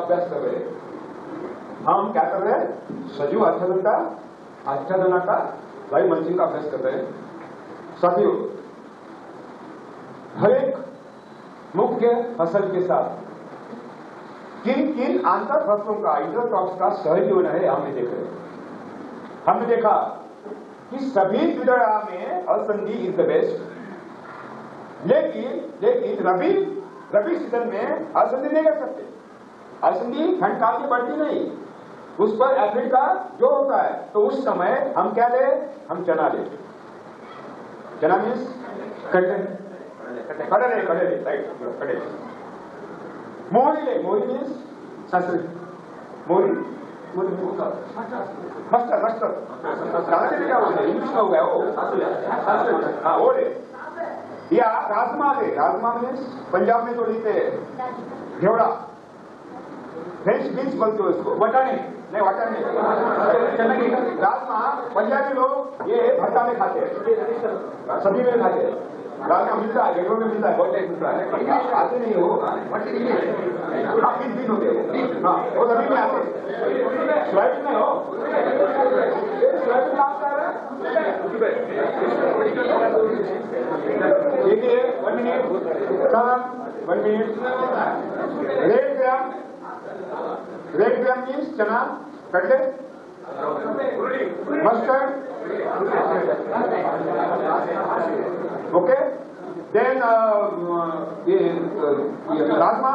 अभ्यास कर रहे हैं। हम क्या कर रहे हैं? सजीव आच्छादना का लाइव मल्चिंग का अभ्यास कर रहे हैं। साथियों, हर एक मुख्य फसल के साथ किन किन आंतर फसलों का, इंटरक्रॉप्स का सहजीवन है, हमने देख रहे हैं। हमने देखा कि सभी द्विदड़ा में अलसंधि इज द बेस्ट, लेकिन रबी सीजन में अलसंधि नहीं कर सकते। अलसंधि ठंड काल की बढ़ती नहीं, उस पर एसिड का जो होता है, तो उस समय हम क्या ले? हम चना ले। चना मीन्स कड़े, राइट, कड़े। मोहरी ले, मोहरी मीन्स संस्कृत, मोहरी मस्टर्ड जानते हैं क्या बोलते? इंग्लिश में हो गया वो, हाँ वो ले। या राजमा ले, राजमा मीन्स पंजाब में तो लेते हैं घेवड़ा, फ्रेंच बीन्स बोलते हो इसको, वटाने नहीं, वटाने चना की राजमा पंजाबी लोग ये भरता में खाते हैं, सब्जी में खाते हैं। राजमा मिलता है, गेटों में मिलता है, बहुत टाइम मिलता है, आते नहीं हो, हाँ बीन होते हो, हाँ वो सभी में आते हैं। सोयाबीन में हो, सोयाबीन आता है। देखिए 1 मिनट, रेड ग्राम मीन्स चना, कटले, mustard, okay, then rajma,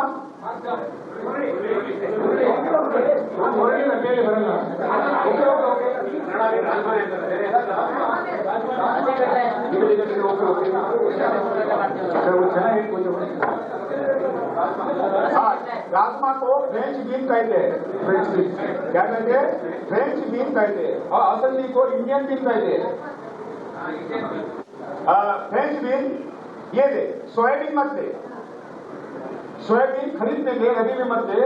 rajma को फ्रेंच बीन कहते हैं। फ्रेंच बीन क्या कहते हैं? फ्रेंच बीन कहते हैं। और असली को इंडियन बीन कहते हैं। फ्रेंच बीन ये ले, सोयाबीन मत ले, सोयाबीन खरीद में ले, रबी में मत ले,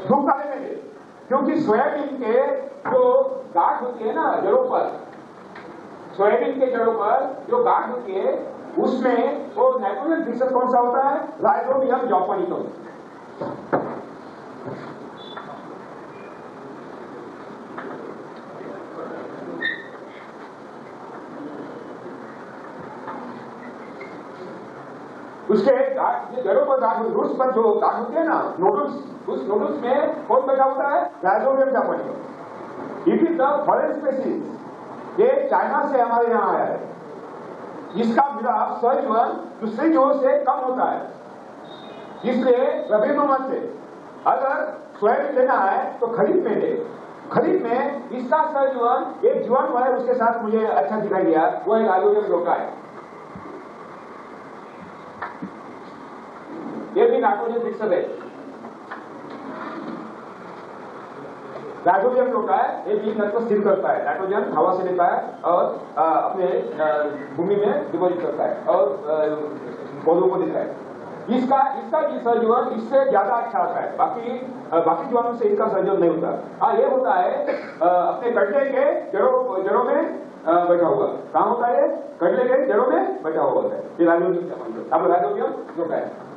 धूप काले में ले, क्योंकि सोयाबीन के जो गांठ होती है ना जड़ों पर, सोयाबीन के जड़ों पर जो गांठ होती है, उसमें वो नाइट्रोजन फिक्सर कौन सा होता है? राइजोबियम जॉर्जियम। उसके जड़ों पर गांठ, रूट्स पर जो गांठ होती है ना, नोडल्स, उस नोडल्स में कौन बैठा होता है? राइजोबियम जॉर्जियम। It is the foreign species, ये चाइना से हमारे यहाँ आया है। इसका मिलाप सहजीवन दूसरी जड़ों से कम होता है, इसलिए रबी में मत ले। अगर सोयाबीन लेना है तो खरीफ में ले। खरीफ में इसका सहजीवन एक जीवाणु है, उसके साथ मुझे अच्छा दिखाई दिया, वो एक राइजोबियम लोका है। ये भी नाइट्रोजन फिक्सर है, राइजोबियम लोका है। ये बीज नट को स्थिर करता है, नाइट्रोजन हवा से लेता है और अपने भूमि में डिपॉजिट करता है और पौधों को देता है। इसका सहजीवन इससे ज्यादा अच्छा आता है, बाकी जीवाणु से इसका सहजीवन नहीं होता। हाँ ये होता है अपने कटले के जड़ों में बैठा हुआ। कहाँ होता है? कटले के जड़ों में बैठा हुआ होता है, ये राइजोबियम लोका है।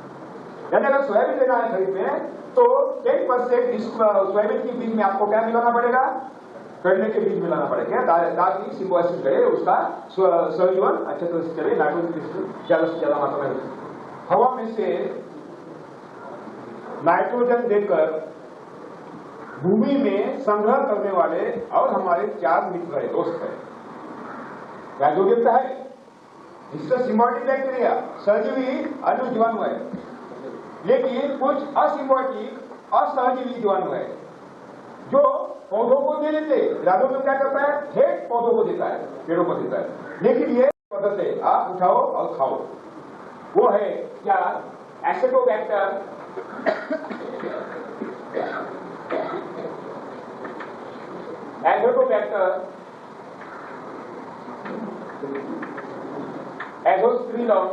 यानी अगर सोयाबीन लेना है खरीद में तो 10% इस सोयाबीन की बीज में आपको क्या मिलाना पड़ेगा? कटले के बीज मिलाना पड़ेगा, ताकि सिम्बोसिस करे, उसका सहजीवन अच्छे तरह से चले, नाइट्रोजन ज्यादा से ज्यादा मात्रा में। हवा में से नाइट्रोजन देकर भूमि में संग्रह करने वाले और हमारे 4 मित्र है, दोस्त है। राइजोबियम का है, इसका सिम्बायोटिक बैक्टीरिया, सहजीवी अणु जीवाणु है, लेकिन कुछ असिम्बायोटिक असहजीवी जीवाणु है जो पौधों को दे देते। राइजोबियम क्या करता है? ठेठ पौधों को देता है, पेड़ों को देता है। लेकिन ये पद्धति है, आप उठाओ और खाओ, वो है क्या? एसिडोबैक्टर, एजोस्पिरिलम,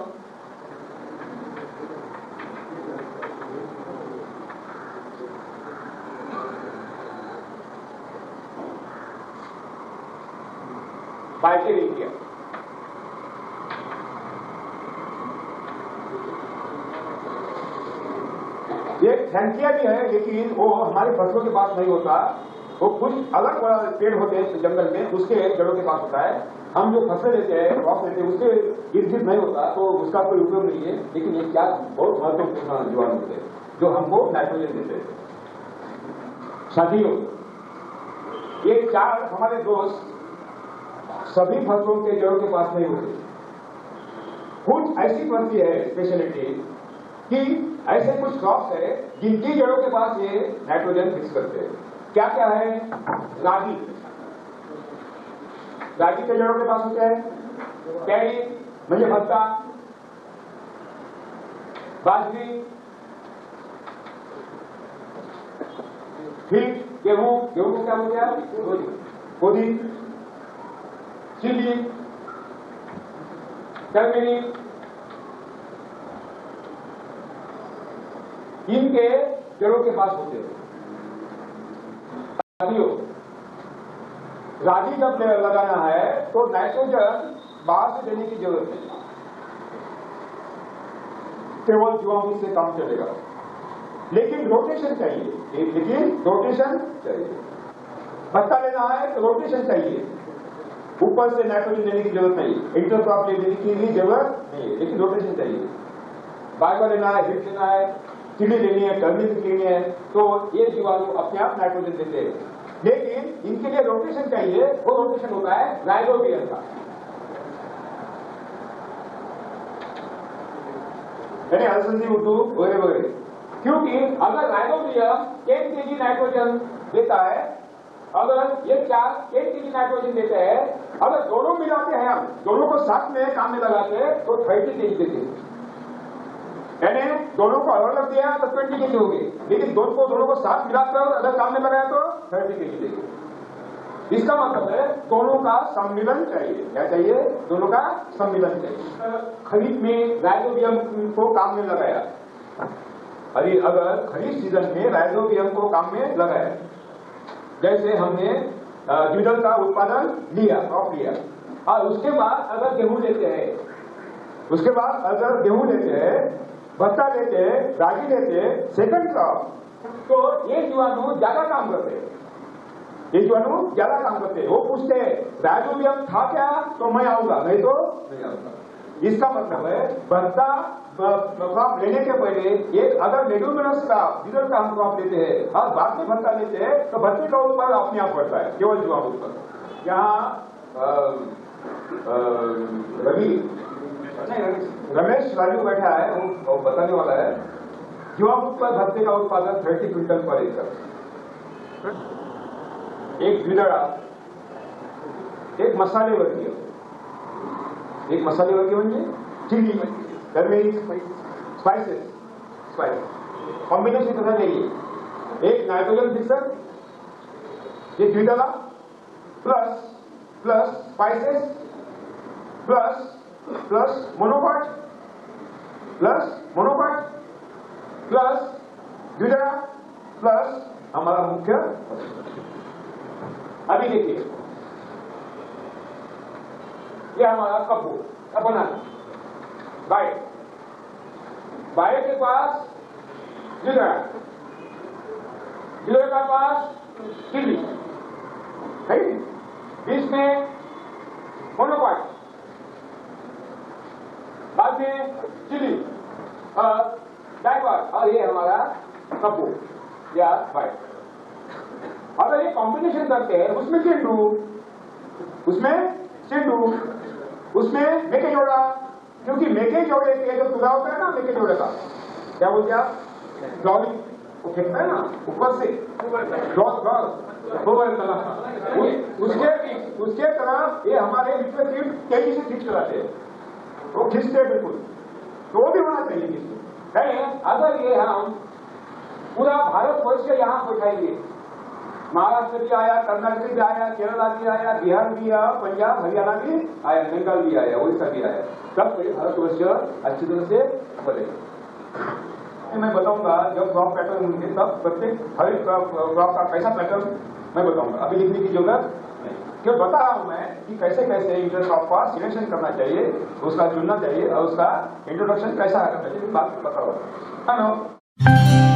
बाइटेरिया। ये फ्रैंकिया भी है, लेकिन वो हमारे फसलों के पास नहीं होता, वो कुछ अलग पेड़ होते हैं जंगल में, उसके जड़ों के पास होता है। हम जो फसलें लेते हैं, क्रॉप लेते हैं, उसके इर्द गिर्द नहीं होता, तो उसका कोई उपयोग नहीं है। लेकिन ये क्या बहुत महत्वपूर्ण जीवाणु होते हैं जो हमको नाइट्रोजन देते हैं। साथियों, ये 4 हमारे दोस्त सभी फसलों के जड़ों के पास नहीं होते। कुछ ऐसी फसली है स्पेशलिटी कि ऐसे कुछ क्रॉप्स है जिनकी जड़ों के पास ये नाइट्रोजन फिक्स करते हैं। क्या क्या है? रागी, रागी के जड़ों के पास होते हैं। कैरी म्हणजे भत्ता, बाजरी, फिर गेहूं, गेहूं को क्या बोलते हैं? गोदी, चिली, टर्मेरिक, इनके जड़ों के पास होते हैं। साथियों, रागी जब लगाना है तो नाइट्रोजन बाहर से देने की जरूरत नहीं, केवल जीवाणु से काम चलेगा। लेकिन रोटेशन चाहिए, भत्ता लेना है तो रोटेशन चाहिए। ऊपर से नाइट्रोजन देने की जरूरत नहीं, इंटरक्रॉप देने की भी जरूरत नहीं है, लेकिन रोटेशन चाहिए। बाइबल लेना है, हिट लेना है, चिली लेनी है, टर्मरिक लेनी है, तो ये जीवाणु अपने आप नाइट्रोजन देते हैं। लेकिन इनके लिए रोटेशन चाहिए, वो रोटेशन होता है राइजोबियम का, यानी अलसंदी उर्दू वगैरह वगैरह। क्योंकि अगर राइजोबियम 10 kg नाइट्रोजन देता है, अगर ये 10 kg नाइट्रोजन देते हैं, अगर दोनों मिलाते हैं, हम दोनों को साथ में काम में लगाते हैं तो 30 kg देते हैं। यानी दोनों को अलग अलग दिया तो 20 kg होगी, लेकिन दोनों को साथ मिलाकर अगर काम में लगाया तो 30 kg देगी। इसका मतलब है दोनों का सम्मिलन चाहिए। क्या चाहिए? दोनों का सम्मिलन चाहिए। खरीफ में राइजोबियम को काम में लगाया, अगर खरीफ सीजन में राइजोबियम को काम में लगाया, जैसे हमने द्विदल का उत्पादन लिया, क्रॉप लिया, और उसके बाद अगर गेहूं लेते हैं, भत्ता लेते हैं, रागी लेते हैं, सेकंड क्रॉप, तो ये जीवाणु ज्यादा काम करते हैं। वो पूछते हैं राइजोबियम था क्या, तो मैं आऊंगा, नहीं तो नहीं आऊंगा। इसका मतलब है भत्ता क्रॉप लेने के पहले एक अगर लेग्यूमिनस का द्विदल का हम क्रॉप लेते हैं और बाद में भत्ता लेते हैं, तो भत्ते का उत्पादन अपने आप बढ़ता है, केवल जीवाणु पर। यहाँ रमेश राजू बैठा है, वो बताने वाला है। जीवाणु पर भत्ते का उत्पादन 30 क्विंटल पर एकड़। एक द्विदड़ा, एक मसाले वर्गीय म्हणजे चिली, टर्मेरिक, स्पाइसेस कॉम्बिनेशन करना चाहिए। एक नाइट्रोजन फिक्सर, एक द्विदला plus spices plus monocot plus द्विदला प्लस हमारा मुख्य। अभी देखिए, ये हमारा कपूर बनाना, बाय के पास द्विदला के पास चिली, बीच में मोनोकॉट, बाद में चिली और डाइकॉट, और ये हमारा कपूर या बाय। अगर ये कॉम्बिनेशन करते हैं, उसमें सिंडू, उसमें मेकेजोड़ा, क्योंकि मेकेजोड़े के जो तुला होता है ना, मेकेजोड़े का क्या बोलते हैं आप, लॉरी, वो फेंकता है ना ऊपर से, उसके तरफ ये हमारे बीच में तेजी से खींच कराते हैं, वो खींचते हैं बिल्कुल, तो वो भी होना चाहिए। अगर ये हम पूरा भारतवर्ष के यहाँ बैठाएंगे, महाराष्ट्र भी आया, कर्नाटक भी आया, केरला भी आया, बिहार भी आया, पंजाब हरियाणा भी आया, बंगाल भी आया, उड़ीसा भी आया, तब भारतवर्ष अच्छी तरह से बनेगा। मैं बताऊंगा जब क्रॉप पैटर्न होंगे, तब प्रत्येक हर क्रॉप का कैसा पैटर्न मैं बताऊंगा, अभी लिखने की जरूरत नहीं। क्यों बता रहा हूं मैं कि कैसे कैसे इंटर क्रॉप का सिलेक्शन करना चाहिए, उसका चुनना चाहिए और उसका इंट्रोडक्शन कैसा करना चाहिए, बात बता रहा हूं।